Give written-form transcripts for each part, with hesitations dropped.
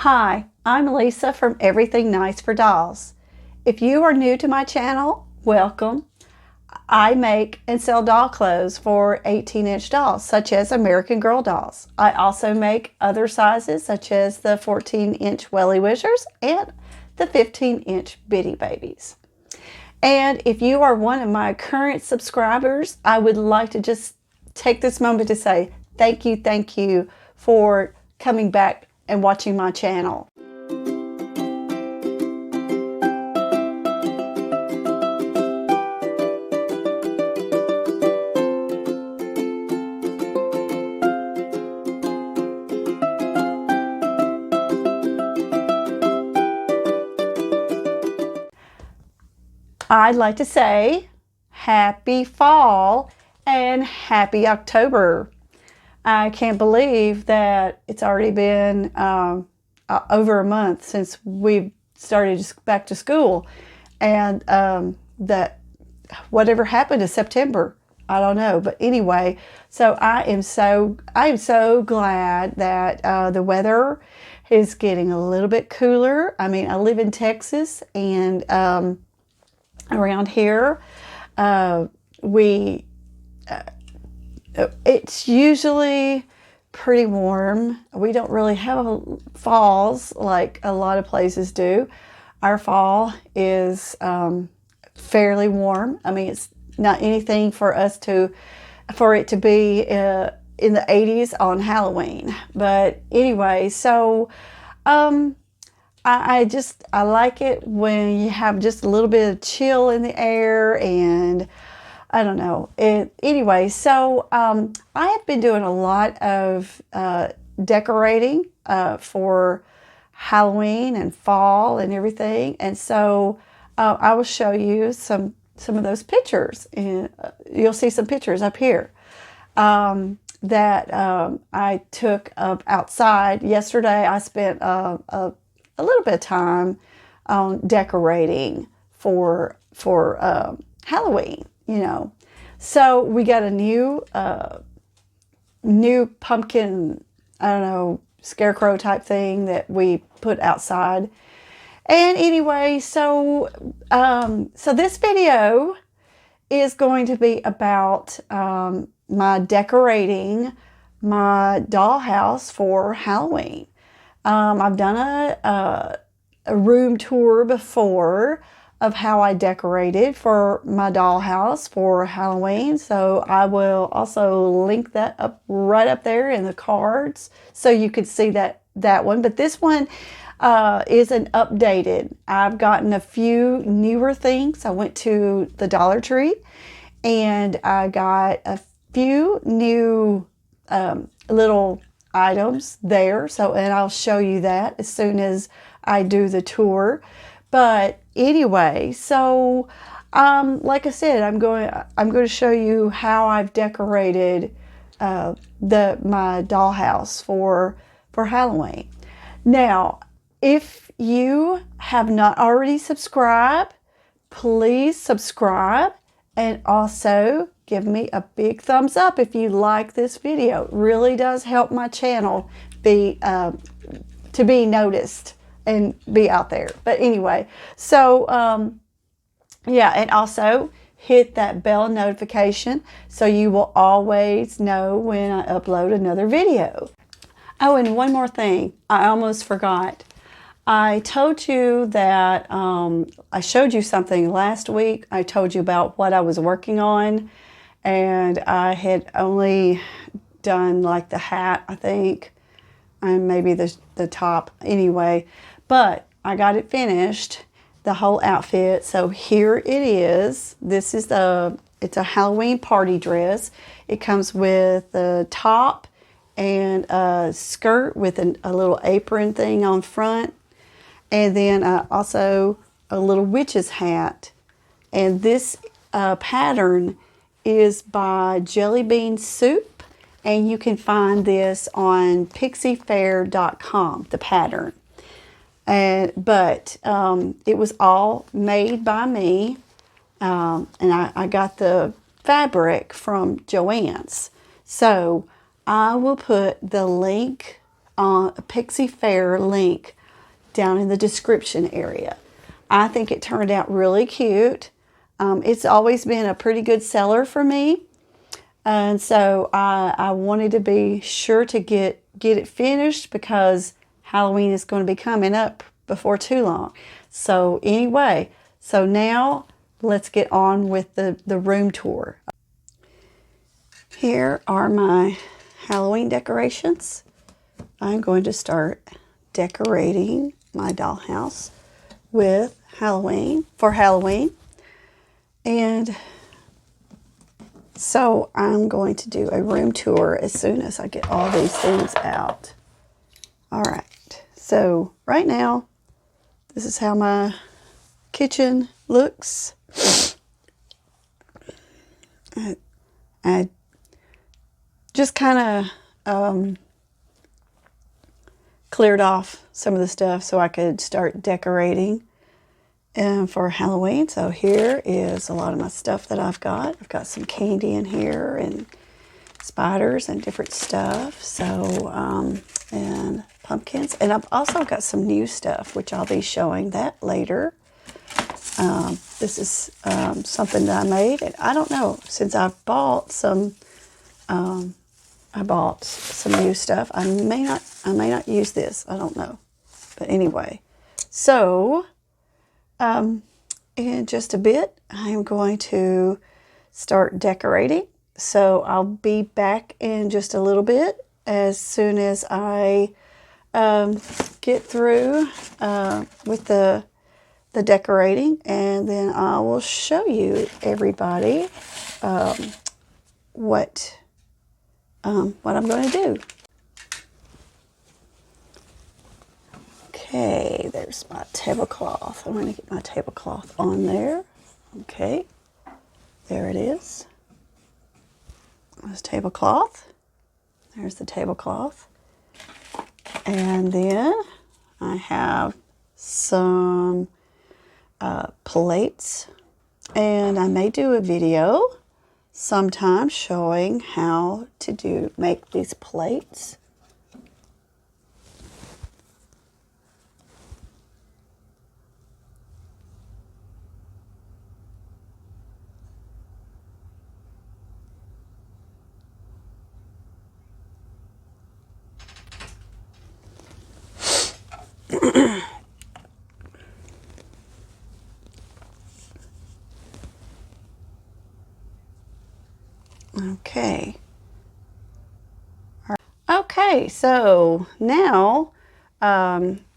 Hi, I'm Lisa from Everything Nice for Dolls. If you are new to my channel, welcome. I make and sell doll clothes for 18-inch dolls, such as American Girl dolls. I also make other sizes, such as the 14-inch Welly Wishers and the 15-inch Bitty Babies. And if you are one of my current subscribers, I would like to just take this moment to say thank you for coming back and watching my channel. I'd like to say happy fall and happy October. I can't believe that it's already been over a month since we started back to school, and that whatever happened to September, I don't know. But anyway, so I am so glad that the weather is getting a little bit cooler. I mean, I live in Texas, and around here it's usually pretty warm. We don't really have falls like a lot of places do. Our fall is fairly warm. I mean, it's not anything for it to be in the 80s on Halloween. But anyway, so I like it when you have just a little bit of chill in the air, and I don't know. Anyway, so I have been doing a lot of decorating for Halloween and fall and everything, and so I will show you some of those pictures, and you'll see some pictures up here that I took outside yesterday. I spent a little bit of time on decorating for Halloween. You know, so we got a new pumpkin, I don't know, scarecrow type thing that we put outside. And anyway, so this video is going to be about my decorating my dollhouse for Halloween. I've done a room tour before of how I decorated for my dollhouse for Halloween. So I will also link that up right up there in the cards so you could see that one. But this one is an updated. I've gotten a few newer things. I went to the Dollar Tree and I got a few new little items there. So, and I'll show you that as soon as I do the tour. But anyway, so like I said, I'm going to show you how I've decorated my dollhouse for Halloween. Now, if you have not already subscribed, please subscribe, and also give me a big thumbs up if you like this video. It really does help my channel to be noticed and be out there. But anyway, so yeah, and also hit that bell notification so you will always know when I upload another video. Oh, and one more thing, I almost forgot. I told you that I showed you something last week. I told you about what I was working on, and I had only done like the hat, I think, and maybe the top. Anyway, but I got it finished, the whole outfit. So here it is. This is it's a Halloween party dress. It comes with the top and a skirt with a little apron thing on front, and then also a little witch's hat. And this pattern is by Jellybean Soup, and you can find this on pixiefair.com, the pattern. But it was all made by me, and I got the fabric from Joann's. So I will put the link a Pixie Fair link down in the description area. I think it turned out really cute. It's always been a pretty good seller for me. And so I wanted to be sure to get it finished because Halloween is going to be coming up before too long. So anyway, so now let's get on with the room tour. Here are my Halloween decorations. I'm going to start decorating my dollhouse with Halloween. And so I'm going to do a room tour as soon as I get all these things out. All right, so right now, this is how my kitchen looks. I just kind of cleared off some of the stuff so I could start decorating for Halloween. So here is a lot of my stuff that I've got. I've got some candy in here and spiders and different stuff. So, and pumpkins. And I've also got some new stuff, which I'll be showing that later. This is something that I made. And I don't know, since I've bought some, I bought some new stuff. I may not use this. I don't know. But anyway, so in just a bit, I'm going to start decorating. So I'll be back in just a little bit as soon as I get through with the decorating, and then I will show you everybody what I'm going to do. Okay, there's my tablecloth. I'm going to get my tablecloth on there. Okay, there it is. There's tablecloth. There's the tablecloth. And then I have some plates. And I may do a video sometime showing how to make these plates. Okay. Okay, so now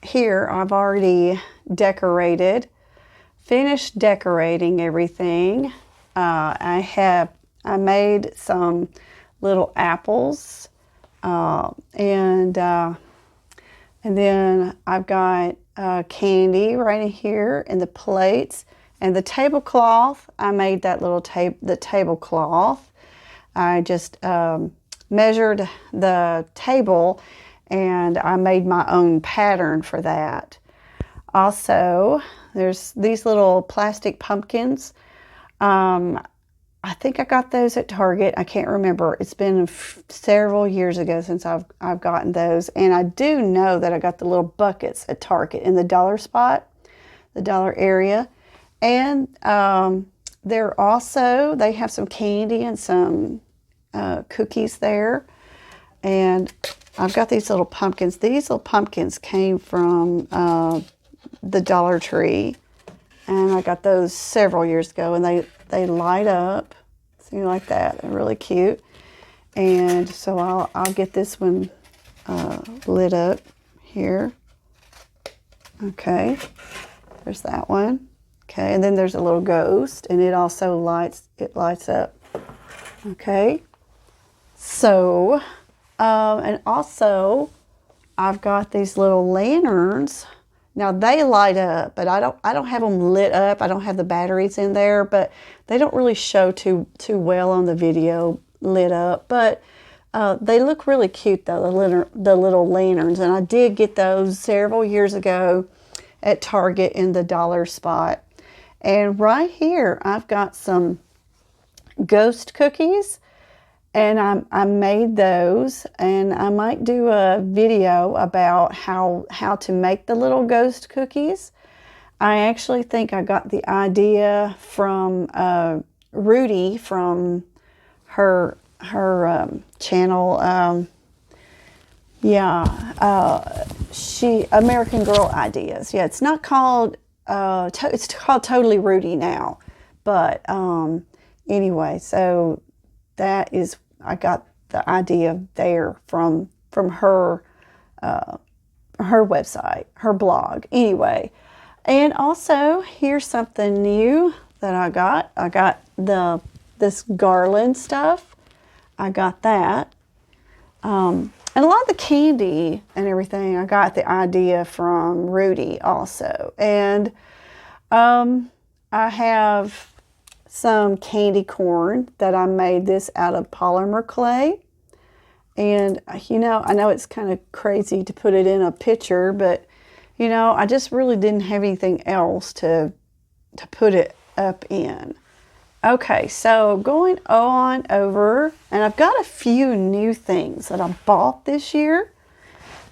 here I've already finished decorating everything. I made some little apples, and then I've got candy right in here in the plates, and the tablecloth. I made that little the tablecloth. I just measured the table and I made my own pattern for that. Also, there's these little plastic pumpkins. I think I got those at Target. I can't remember. It's been several years ago since I've gotten those. And I do know that I got the little buckets at Target in the dollar spot, the dollar area. And they have some candy and some cookies there. And I've got these little pumpkins. These little pumpkins came from the Dollar Tree. And I got those several years ago. And they light up. See, like that. They're really cute. And so I'll get this one lit up here. Okay. There's that one. Okay, and then there's a little ghost, and it also lights up. Okay, so, and also, I've got these little lanterns. Now they light up, but I don't have them lit up. I don't have the batteries in there, but they don't really show too well on the video lit up. But they look really cute though, the little lanterns, and I did get those several years ago at Target in the dollar spot. And right here, I've got some ghost cookies, And I made those, and I might do a video about how to make the little ghost cookies. I actually think I got the idea from Rudy from her channel. She American Girl Ideas. Yeah, it's not called. It's called Totally Rudy now, but anyway, so that is, I got the idea there from her website, her blog. Anyway, and also here's something new that I got. I got this garland stuff. I got that. And a lot of the candy and everything, I got the idea from Rudy also. And I have some candy corn that I made this out of polymer clay. And, you know, I know it's kind of crazy to put it in a pitcher, but, you know, I just really didn't have anything else to put it up in. Okay, so going on over, and I've got a few new things that I bought this year.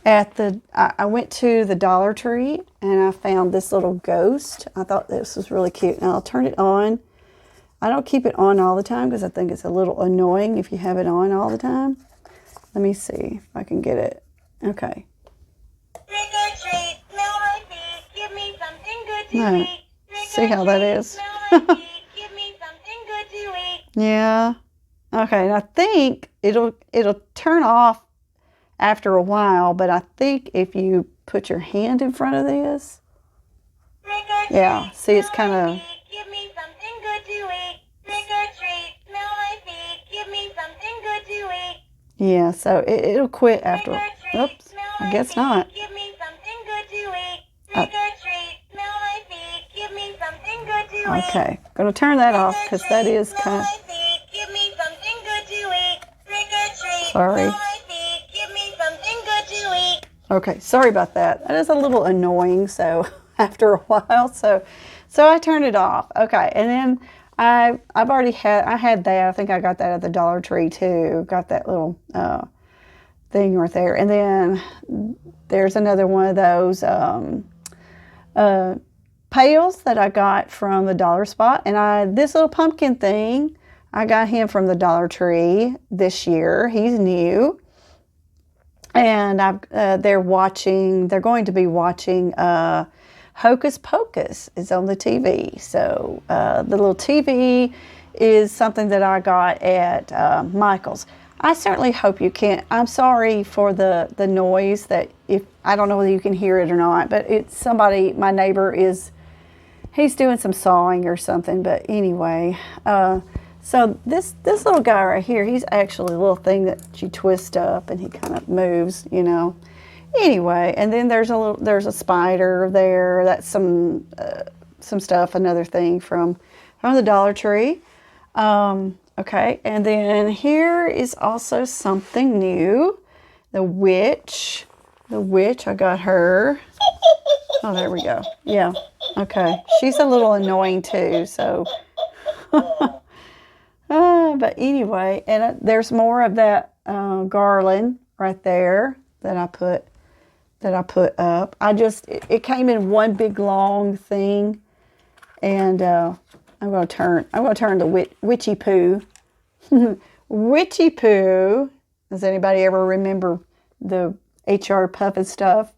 I went to the Dollar Tree and I found this little ghost. I thought this was really cute. Now I'll turn it on. I don't keep it on all the time because I think it's a little annoying if you have it on all the time. Let me see if I can get it. Okay. Trick or treat, smell my feet, give me something good to eat. See how that is? Smell my feet, give me something good to eat. Yeah. Okay, and I think it'll turn off after a while, but I think if you put your hand in front of this, Trick or treat, yeah, see, it's kind of, give me something good to eat. Trick or treat, smell my feet, give me something good to eat. yeah, so it'll quit after, Trick or treat, oops, smell I my guess feet, not. give me something good to eat. Trick or treat, smell my feet, give me something good to eat. Okay, going to turn that off because that is kind of, Give me something good to eat. Trick or treat. sorry. Smell my feet. Give me something good to eat. Okay, sorry about that. That is a little annoying, so after a while, so I turned it off. Okay, and then I had that. I think I got that at the Dollar Tree too. Got that little thing right there. And then there's another one of those pails that I got from the Dollar Spot. And this little pumpkin thing, I got him from the Dollar Tree this year. He's new. And they're going to be watching Hocus Pocus is on the TV. So the little TV is something that I got at Michael's. I certainly hope you can. I'm sorry for the noise that I don't know whether you can hear it or not, but it's somebody, my neighbor he's doing some sawing or something, but anyway. So this little guy right here, he's actually a little thing that you twist up and he kind of moves, you know. Anyway, and then there's a spider there. That's some stuff, another thing from the Dollar Tree. Okay, and then here is also something new. The witch, I got her. Oh, there we go. Yeah, okay. She's a little annoying too, so. But anyway, and there's more of that garland right there that I put up. It came in one big long thing, and I'm gonna turn the witchy poo. Witchy poo. Does anybody ever remember the HR Puffin stuff?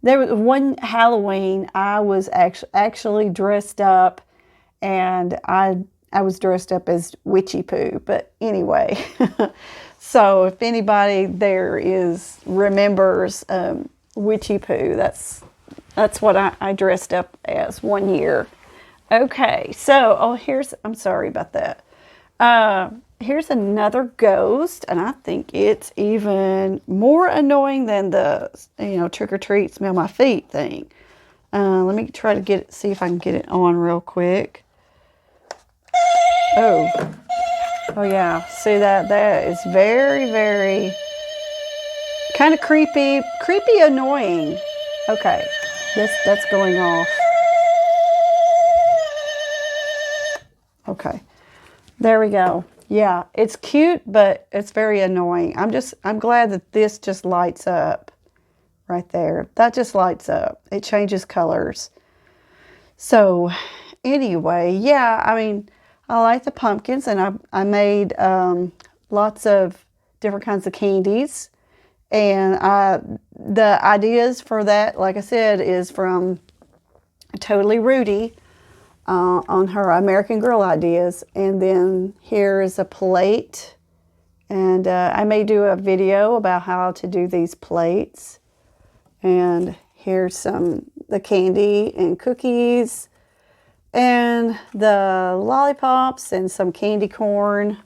There was one Halloween I was actually dressed up, and I was dressed up as Witchy Poo. But anyway, so if anybody there remembers Witchy Poo, that's what I dressed up as one year. Okay, so I'm sorry about that. Here's another ghost, and I think it's even more annoying than the trick or treat, smell my feet thing. Let me try to see if I can get it on real quick. Oh yeah, see that is very, very kind of creepy annoying. Okay, that's going off. Okay, there we go. Yeah, it's cute, but it's very annoying. I'm glad that this just lights up right there. That just lights up. It changes colors. So anyway, yeah, I mean, I like the pumpkins, and I made lots of different kinds of candies. And the ideas for that, like I said, is from Totally Rudy on her American Girl Ideas. And then here is a plate. And I may do a video about how to do these plates. And here's the candy and cookies and the lollipops and some candy corn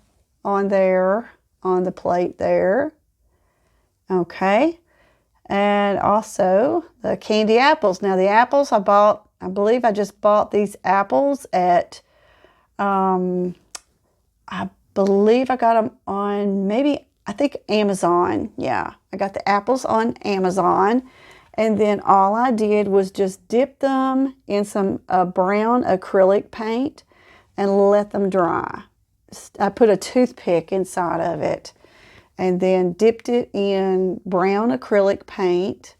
on there, on the plate there. Okay. And also the candy apples. Now the apples I believe I just bought these apples at, I believe I got them on I think Amazon. Yeah, I got the apples on Amazon. And then all I did was just dip them in some brown acrylic paint and let them dry. I put a toothpick inside of it and then dipped it in brown acrylic paint.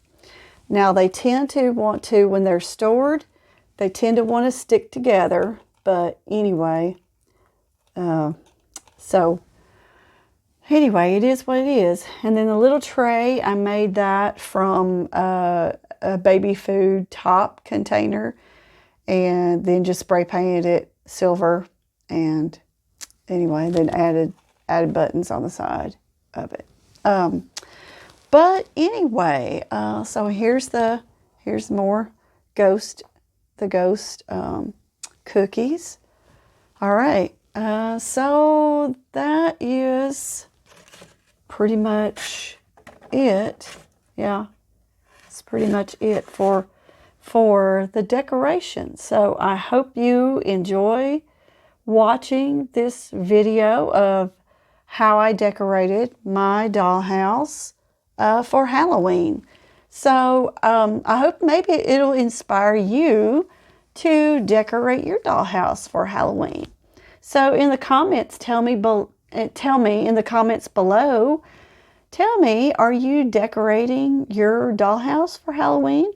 Now they tend to want to, when they're stored, they tend to want to stick together. But anyway, so anyway, it is what it is. And then the little tray, I made that from a baby food top container and then just spray painted it silver. And anyway, then added buttons on the side of it. But anyway, so here's more ghost cookies. All right. So that is pretty much it. Yeah, it's pretty much it for the decoration. So I hope you enjoy watching this video of how I decorated my dollhouse for Halloween. So I hope maybe it'll inspire you to decorate your dollhouse for Halloween. So in the comments, tell me in the comments below, tell me, are you decorating your dollhouse for Halloween?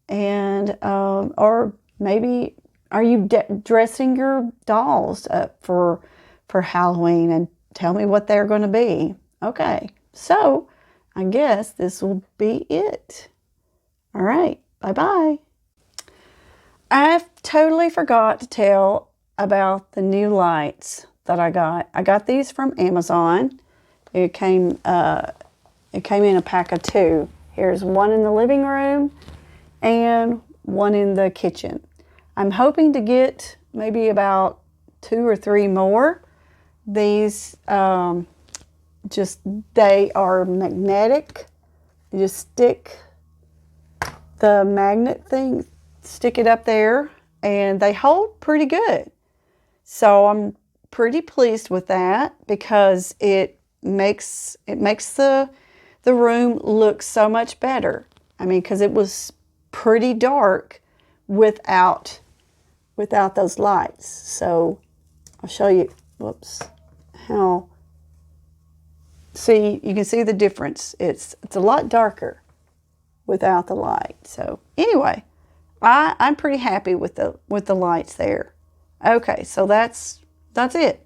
And or maybe are you dressing your dolls up for Halloween? And tell me what they're going to be. Okay, so I guess this will be it. All right, bye-bye. I totally forgot to tell about the new lights that I got. I got these from Amazon. It came in a pack of 2. Here's one in the living room and one in the kitchen. I'm hoping to get maybe about 2 or 3 more. These they are magnetic. You just stick the magnet thing, stick it up there, and they hold pretty good. So I'm pretty pleased with that because it makes the room look so much better. I mean, because it was pretty dark without those lights. So I'll show you. Whoops. How? See, you can see the difference. It's a lot darker without the light. So anyway, I'm pretty happy with the lights there. Okay, so that's it.